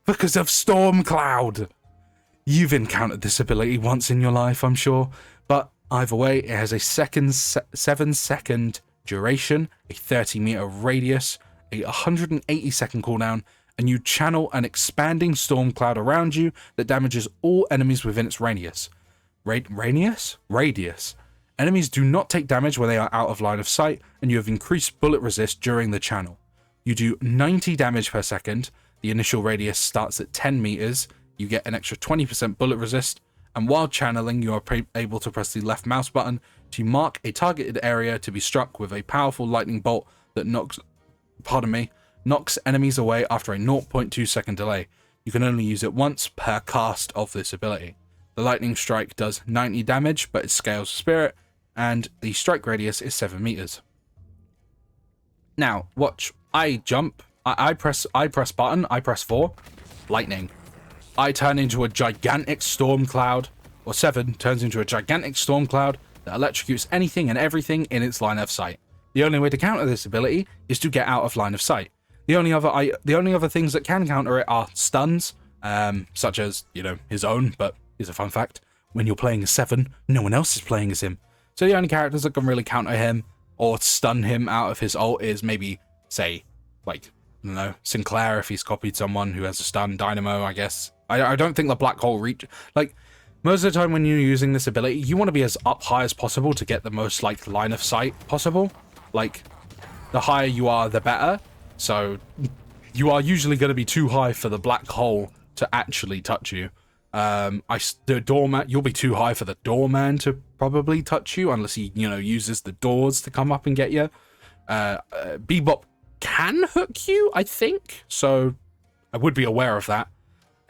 because of Stormcloud. You've encountered this ability once in your life, I'm sure. But either way, it has a 7-second duration, a 30-meter radius, a 180-second cooldown, and you channel an expanding Stormcloud around you that damages all enemies within its radius. Radius. Enemies do not take damage when they are out of line of sight, and you have increased bullet resist during the channel. You do 90 damage per second. The initial radius starts at 10 meters. You get an extra 20% bullet resist, and while channeling, you are able to press the left mouse button to mark a targeted area to be struck with a powerful lightning bolt that knocks enemies away after a 0.2 second delay. You can only use it once per cast of this ability. The lightning strike does 90 damage, but it scales with spirit, and the strike radius is 7 meters. Now, watch. I jump. I press button. I press 4. Lightning. I turn into a gigantic storm cloud, or 7 turns into a gigantic storm cloud that electrocutes anything and everything in its line of sight. The only way to counter this ability is to get out of line of sight. The only other things that can counter it are stuns, such as, his own, but here's a fun fact. When you're playing as 7, no one else is playing as him. So the only characters that can really counter him or stun him out of his ult is maybe, say, Sinclair if he's copied someone who has a stun, Dynamo, I guess. I don't think the black hole reach... most of the time when you're using this ability, you want to be as up high as possible to get the most, line of sight possible. The higher you are, the better. So you are usually going to be too high for the black hole to actually touch you. The doorman, you'll be too high for the doorman to probably touch you unless he, uses the doors to come up and get you. Bebop can hook you, I think. So I would be aware of that.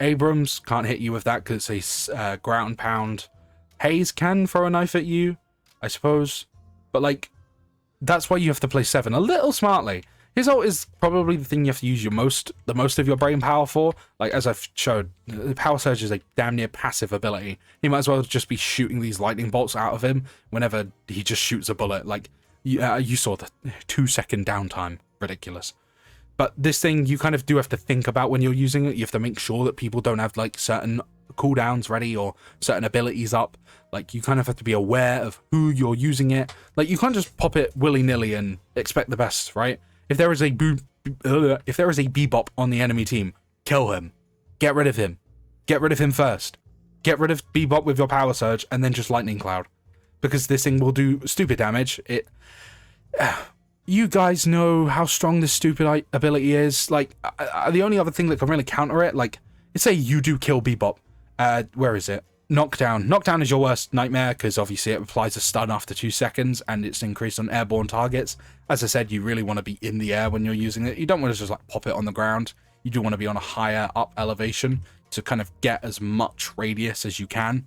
Abrams can't hit you with that because it's a ground pound. Hayes can throw a knife at you, I suppose. But that's why you have to play 7 a little smartly. His ult is probably the thing you have to use the most of your brain power for. As I've showed, the power surge is a damn near passive ability. He might as well just be shooting these lightning bolts out of him whenever he just shoots a bullet. You saw the 2-second downtime. Ridiculous. But this thing, you kind of do have to think about when you're using it. You have to make sure that people don't have certain cooldowns ready or certain abilities up. You kind of have to be aware of who you're using it. You can't just pop it willy-nilly and expect the best, right? If there is a Bebop on the enemy team, kill him. Get rid of him. Get rid of him first. Get rid of Bebop with your power surge and then just lightning cloud. Because this thing will do stupid damage. You guys know how strong this stupid ability is. The only other thing that can really counter it, let's say you do kill Bebop. Where is it? Knockdown. Knockdown is your worst nightmare because obviously it applies a stun after 2 seconds and it's increased on airborne targets. As I said, you really want to be in the air when you're using it. You don't want to just pop it on the ground. You do want to be on a higher up elevation to kind of get as much radius as you can.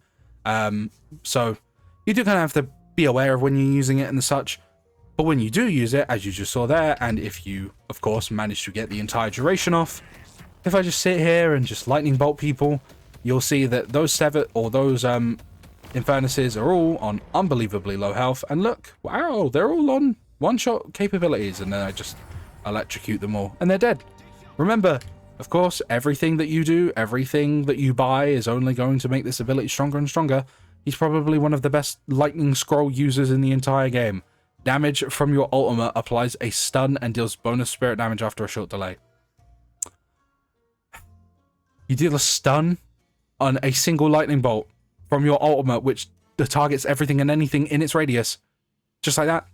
So you do kind of have to be aware of when you're using it and such. But when you do use it, as you just saw there, and if you, of course, manage to get the entire duration off, if I just sit here and just lightning bolt people, you'll see that those Infernuses are all on unbelievably low health. And look, wow, they're all on one-shot capabilities. And then I just electrocute them all. And they're dead. Remember, of course, everything that you do, everything that you buy is only going to make this ability stronger and stronger. He's probably one of the best lightning scroll users in the entire game. Damage from your ultimate applies a stun and deals bonus spirit damage after a short delay. You deal a stun on a single lightning bolt from your ultimate, which targets everything and anything in its radius. Just like that.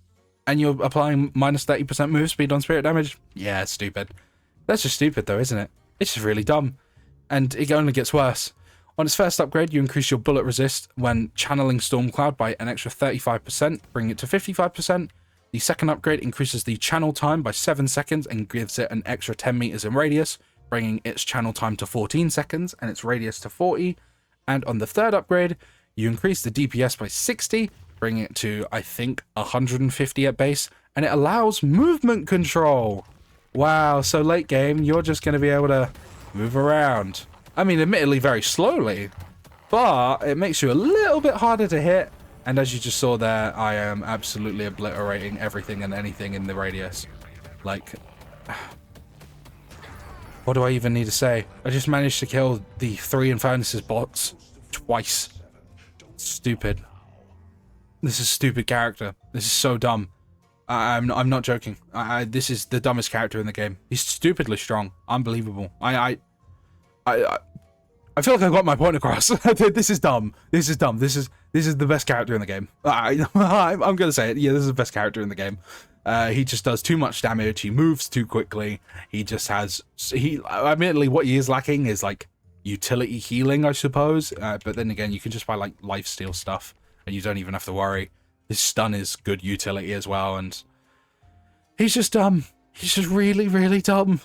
And you're applying minus 30% move speed on spirit damage? Yeah, it's stupid. That's just stupid though, isn't it? It's just really dumb. And it only gets worse. On its first upgrade, you increase your bullet resist when channeling Stormcloud by an extra 35%, bringing it to 55%. The second upgrade increases the channel time by 7 seconds and gives it an extra 10 meters in radius, bringing its channel time to 14 seconds and its radius to 40. And on the third upgrade, you increase the DPS by 60, bringing it to, I think, 150 at base, and it allows movement control. Wow, so late game, you're just going to be able to move around. I mean, admittedly very slowly, but it makes you a little bit harder to hit. And as you just saw there, I am absolutely obliterating everything and anything in the radius. Like, what do I even need to say? I just managed to kill the 3 Infernus's bots twice. Stupid. This is a stupid character. This is so dumb. I'm not joking. This is the dumbest character in the game. He's stupidly strong. Unbelievable. I feel like I got my point across. This is dumb. This is dumb. This is the best character in the game. I'm gonna say it. Yeah, this is the best character in the game. He just does too much damage. He moves too quickly. He just has. Admittedly, what he is lacking is like utility healing, I suppose. But then again, you can just buy like lifesteal stuff, and you don't even have to worry. His stun is good utility as well, and he's just dumb. He's just really, really dumb.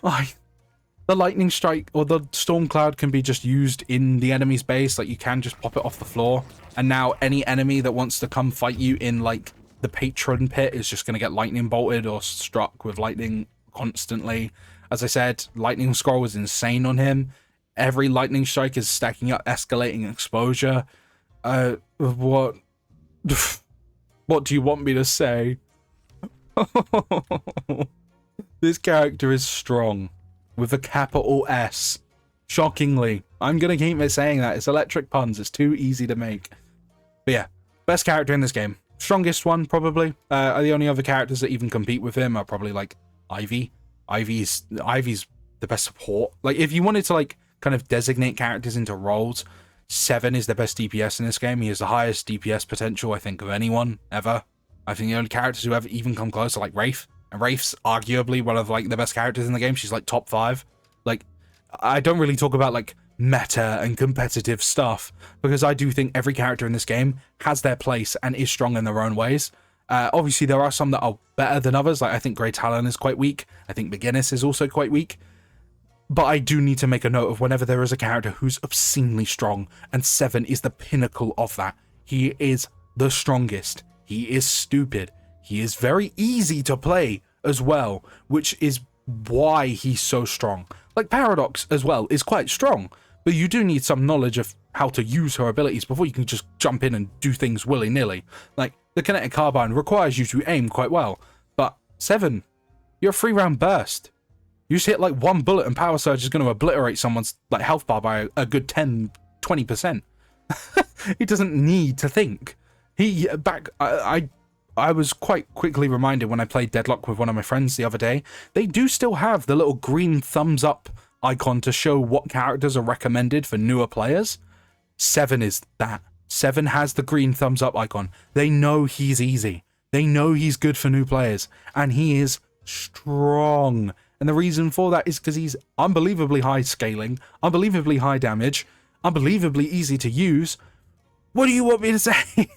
The lightning strike or the storm cloud can be just used in the enemy's base. Like, you can just pop it off the floor, and now any enemy that wants to come fight you in like the patron pit is just going to get lightning bolted or struck with lightning constantly. As I said, lightning scroll is insane on him. Every lightning strike is stacking up escalating exposure. What do you want me to say? This character is strong. With a capital S. Shockingly. I'm going to keep saying that. It's electric puns. It's too easy to make. But yeah, best character in this game. Strongest one, probably. The only other characters that even compete with him are probably like Ivy. Ivy's the best support. Like, if you wanted to like kind of designate characters into roles, 7 is the best DPS in this game. He has the highest DPS potential, I think, of anyone ever. I think the only characters who ever even come close are like Wraith. And Wraith's arguably one of like the best characters in the game. She's like top 5. Like, I don't really talk about like meta and competitive stuff, because I do think every character in this game has their place and is strong in their own ways. Obviously, there are some that are better than others. Like, I think Grey Talon is quite weak. I think McGinnis is also quite weak. But I do need to make a note of whenever there is a character who's obscenely strong, and 7 is the pinnacle of that. He is the strongest. He is stupid. He is very easy to play as well, which is why he's so strong. Like, Paradox as well is quite strong, but you do need some knowledge of how to use her abilities before you can just jump in and do things willy-nilly. Like, the Kinetic Carbine requires you to aim quite well, but 7, you're a 3-round burst. You just hit like one bullet and Power Surge is going to obliterate someone's like health bar by a good 10-20%. He doesn't need to think. I was quite quickly reminded when I played Deadlock with one of my friends the other day. They do still have the little green thumbs up icon to show what characters are recommended for newer players. 7 is that. 7 has the green thumbs up icon. They know he's easy. They know he's good for new players, and he is strong. And the reason for that is because he's unbelievably high scaling, unbelievably high damage, unbelievably easy to use. What do you want me to say?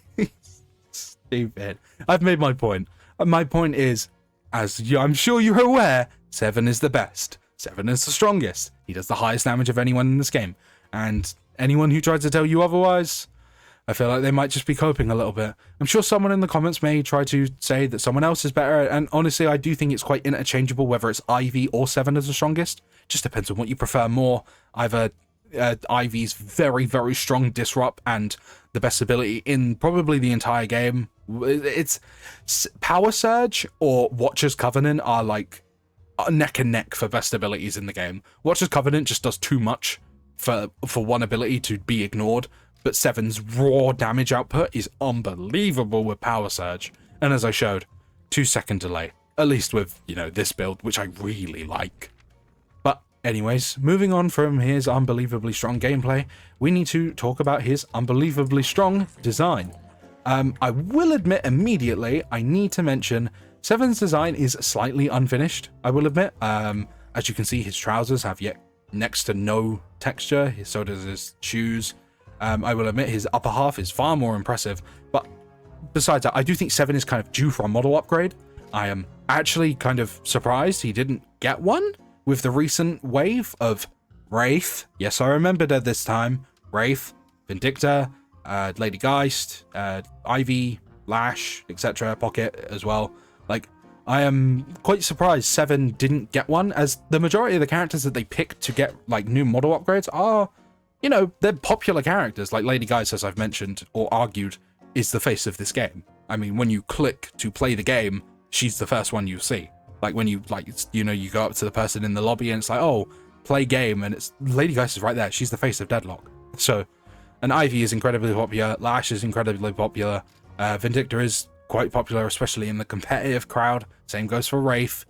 Stupid. I've made my point. My point is, as I'm sure you're aware, 7 is the best. 7 is the strongest. He does the highest damage of anyone in this game. And anyone who tries to tell you otherwise, I feel like they might just be coping a little bit. I'm sure someone in the comments may try to say that someone else is better, and honestly, I do think it's quite interchangeable whether it's Ivy or 7 as the strongest. Just depends on what you prefer more. Either Ivy's very, very strong disrupt and the best ability in probably the entire game. It's Power Surge or Watcher's Covenant are like neck and neck for best abilities in the game. Watcher's Covenant just does too much for one ability to be ignored, but 7's raw damage output is unbelievable with Power Surge. And as I showed, 2-second delay, at least with, you know, this build, which I really like. But anyways, moving on from his unbelievably strong gameplay, we need to talk about his unbelievably strong design. I will admit immediately, I need to mention 7's design is slightly unfinished, I will admit. As you can see, his trousers have yet next to no texture, so does his shoes. I will admit his upper half is far more impressive, but besides that, I do think 7 is kind of due for a model upgrade. I am actually kind of surprised he didn't get one with the recent wave of Wraith. Yes, I remembered her this time. Wraith, Vindicta, Lady Geist, Ivy, Lash, etc. Pocket as well. Like, I am quite surprised 7 didn't get one, as the majority of the characters that they pick to get like new model upgrades are, you know, they're popular characters. Like Lady Geist, as I've mentioned or argued, is the face of this game. I mean, when you click to play the game, she's the first one you see. Like when you you go up to the person in the lobby and it's like, oh, play game, and it's Lady Geist is right there. She's the face of Deadlock. So, and Ivy is incredibly popular. Lash is incredibly popular. Vindicta is quite popular, especially in the competitive crowd. Same goes for Wraith.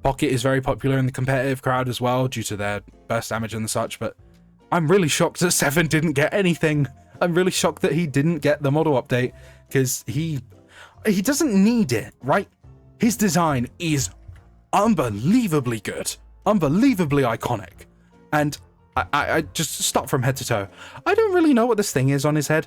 Pocket is very popular in the competitive crowd as well, due to their burst damage and such. But I'm really shocked that 7 didn't get anything. I'm really shocked that he didn't get the model update, because he doesn't need it, right? His design is unbelievably good, unbelievably iconic, and I just stop from head to toe. I don't really know what this thing is on his head.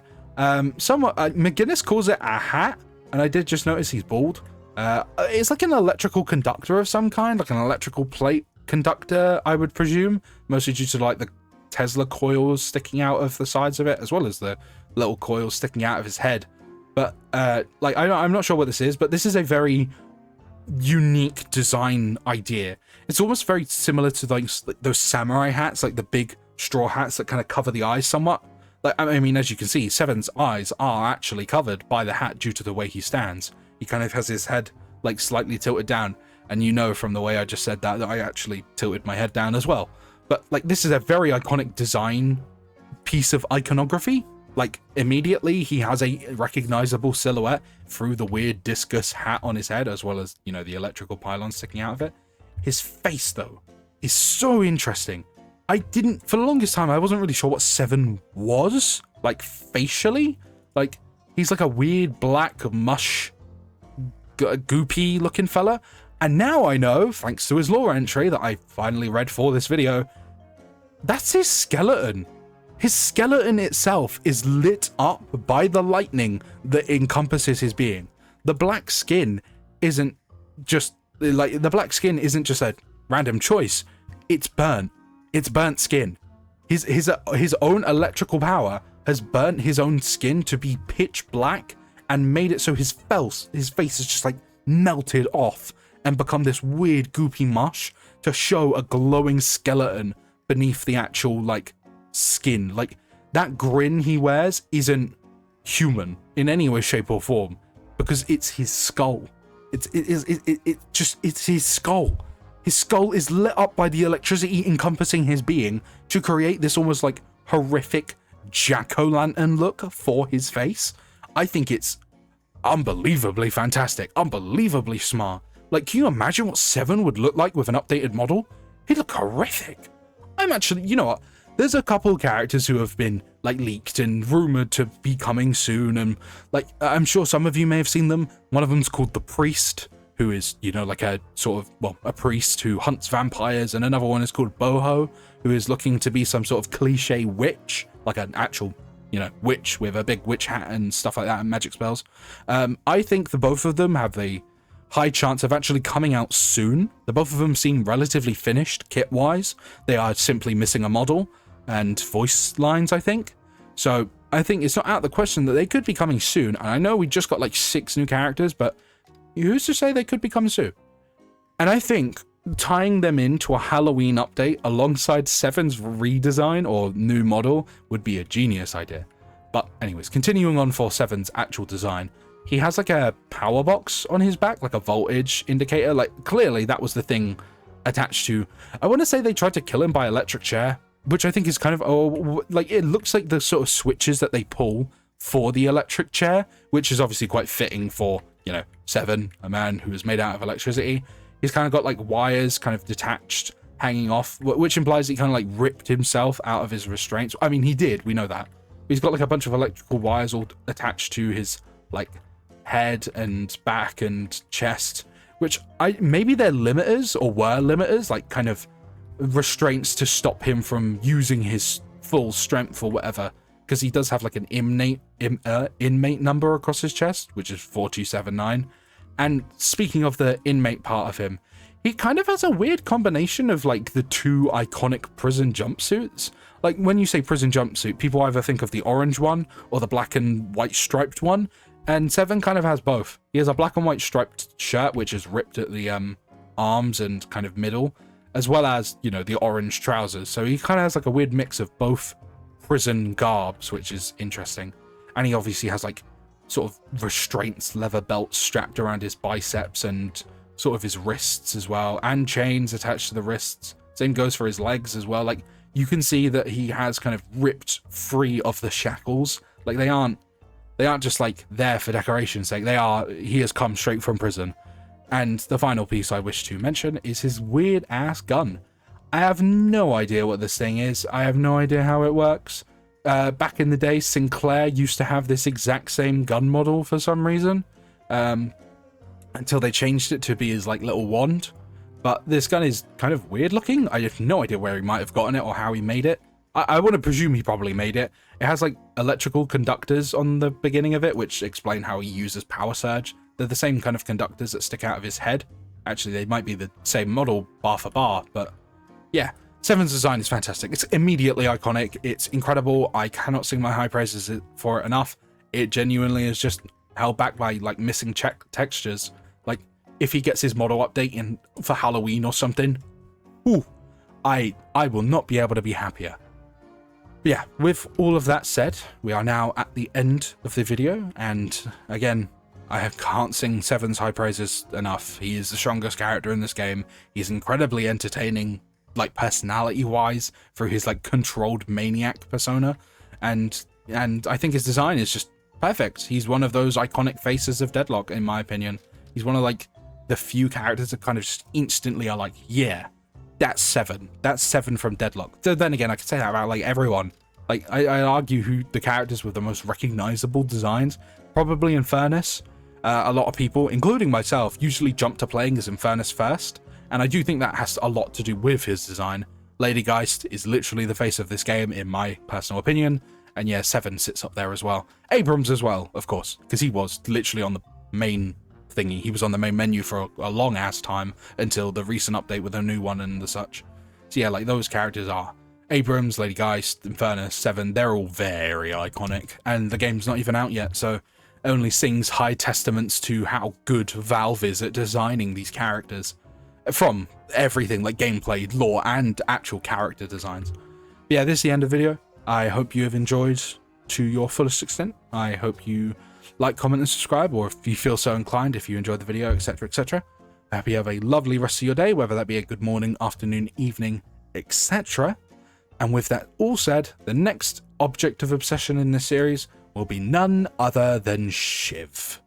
Somewhat McGinnis calls it a hat, and I did just notice he's bald. It's like an electrical conductor of some kind, like an electrical plate conductor, I would presume, mostly due to like the Tesla coils sticking out of the sides of it, as well as the little coils sticking out of his head. But like I'm not sure what this is, but this is a very unique design idea. It's almost very similar to like those samurai hats, like the big straw hats that kind of cover the eyes somewhat. Like, I mean, as you can see, 7's eyes are actually covered by the hat due to the way he stands. He kind of has his head like slightly tilted down, and you know from the way I just said that I actually tilted my head down as well. But like, this is a very iconic design piece of iconography. Like, immediately he has a recognizable silhouette through the weird discus hat on his head, as well as, you know, the electrical pylon sticking out of it. His face, though, is so interesting. For the longest time, I wasn't really sure what 7 was, like, facially. Like, he's like a weird black mush, goopy looking fella. And now I know, thanks to his lore entry that I finally read for this video, that's his skeleton. His skeleton itself is lit up by the lightning that encompasses his being. The black skin isn't just like, the black skin isn't just a random choice. It's burnt. It's burnt skin. His own electrical power has burnt his own skin to be pitch black and made it so his face is just like melted off and become this weird goopy mush to show a glowing skeleton beneath the actual like skin. Like, that grin he wears isn't human in any way, shape, or form, because it's his skull. It's his skull. His skull is lit up by the electricity encompassing his being to create this almost like horrific jack-o'-lantern look for his face. I think it's unbelievably fantastic, unbelievably smart. Like, can you imagine what 7 would look like with an updated model? He'd look horrific. I'm actually, you know what? There's a couple characters who have been like leaked and rumored to be coming soon, and like, I'm sure some of you may have seen them. One of them's called the Priest, who is, you know, like a sort of, well, a priest who hunts vampires, and another one is called Boho, who is looking to be some sort of cliche witch, like an actual, you know, witch with a big witch hat and stuff like that, and magic spells. I think the both of them have a high chance of actually coming out soon. The both of them seem relatively finished kit-wise. They are simply missing a model and voice lines, I think. So I think it's not out of the question that they could be coming soon. And I know we just got like 6 new characters, but who's to say they could be coming soon? And I think tying them into a Halloween update alongside 7's redesign or new model would be a genius idea. But anyways, continuing on for 7's actual design, he has like a power box on his back, like a voltage indicator. Like, clearly that was the thing attached to, I want to say they tried to kill him by electric chair, which I think is kind of, like, it looks like the sort of switches that they pull for the electric chair, which is obviously quite fitting for, you know, Seven, a man who is made out of electricity. He's kind of got like wires kind of detached, hanging off, which implies he kind of like ripped himself out of his restraints. I mean, he did, we know that. He's got like a bunch of electrical wires all attached to his like head and back and chest, which maybe they're limiters, or were limiters, like kind of restraints to stop him from using his full strength or whatever, because he does have like an inmate number across his chest, which is 4279. And speaking of the inmate part of him, he kind of has a weird combination of like the two iconic prison jumpsuits. Like when you say prison jumpsuit, people either think of the orange one or the black and white striped one, and Seven kind of has both. He has a black and white striped shirt, which is ripped at the arms and kind of middle, as well as, you know, the orange trousers. So he kind of has like a weird mix of both prison garbs, which is interesting. And he obviously has like sort of restraints, leather belts strapped around his biceps and sort of his wrists as well, and chains attached to the wrists. Same goes for his legs as well. Like you can see that he has kind of ripped free of the shackles. Like they aren't just like there for decoration's sake. He has come straight from prison. And the final piece I wish to mention is his weird ass gun. I have no idea what this thing is. I have no idea how it works. Back in the day, Sinclair used to have this exact same gun model for some reason, until they changed it to be his like little wand. But this gun is kind of weird looking. I have no idea where he might have gotten it or how he made it. I want to presume he probably made it. It has like electrical conductors on the beginning of it, which explain how he uses power surge. They're the same kind of conductors that stick out of his head. Actually, they might be the same model bar for bar, but yeah. Seven's design is fantastic. It's immediately iconic. It's incredible. I cannot sing my high praises for it enough. It genuinely is just held back by like missing textures. Like if he gets his model update in for Halloween or something, ooh, I will not be able to be happier. But yeah, with all of that said, we are now at the end of the video, and again, I can't sing Seven's high praises enough. He is the strongest character in this game. He's incredibly entertaining, like personality wise, through his like controlled maniac persona, and I think his design is just perfect. He's one of those iconic faces of Deadlock, in my opinion. He's one of like the few characters that kind of just instantly are like, yeah, that's Seven from Deadlock. So then again, I could say that about like everyone. Like I argue who the characters with the most recognizable designs, probably Infernus. A lot of people, including myself, usually jump to playing as Infernus first, and I do think that has a lot to do with his design. Lady Geist is literally the face of this game, in my personal opinion, and yeah, Seven sits up there as well. Abrams as well, of course, because he was literally on the main thingy. He was on the main menu for a long ass time until the recent update with a new one and the such. So yeah, like those characters are Abrams, Lady Geist, Infernus, Seven. They're all very iconic, and the game's not even out yet, so only sings high testaments to how good Valve is at designing these characters, from everything like gameplay, lore, and actual character designs. But yeah, this is the end of the video. I hope you have enjoyed to your fullest extent. I hope you like, comment, and subscribe, or if you feel so inclined, if you enjoyed the video, etc., etc. I hope you have a lovely rest of your day, whether that be a good morning, afternoon, evening, etc. And with that all said, the next object of obsession in this series will be none other than Shiv.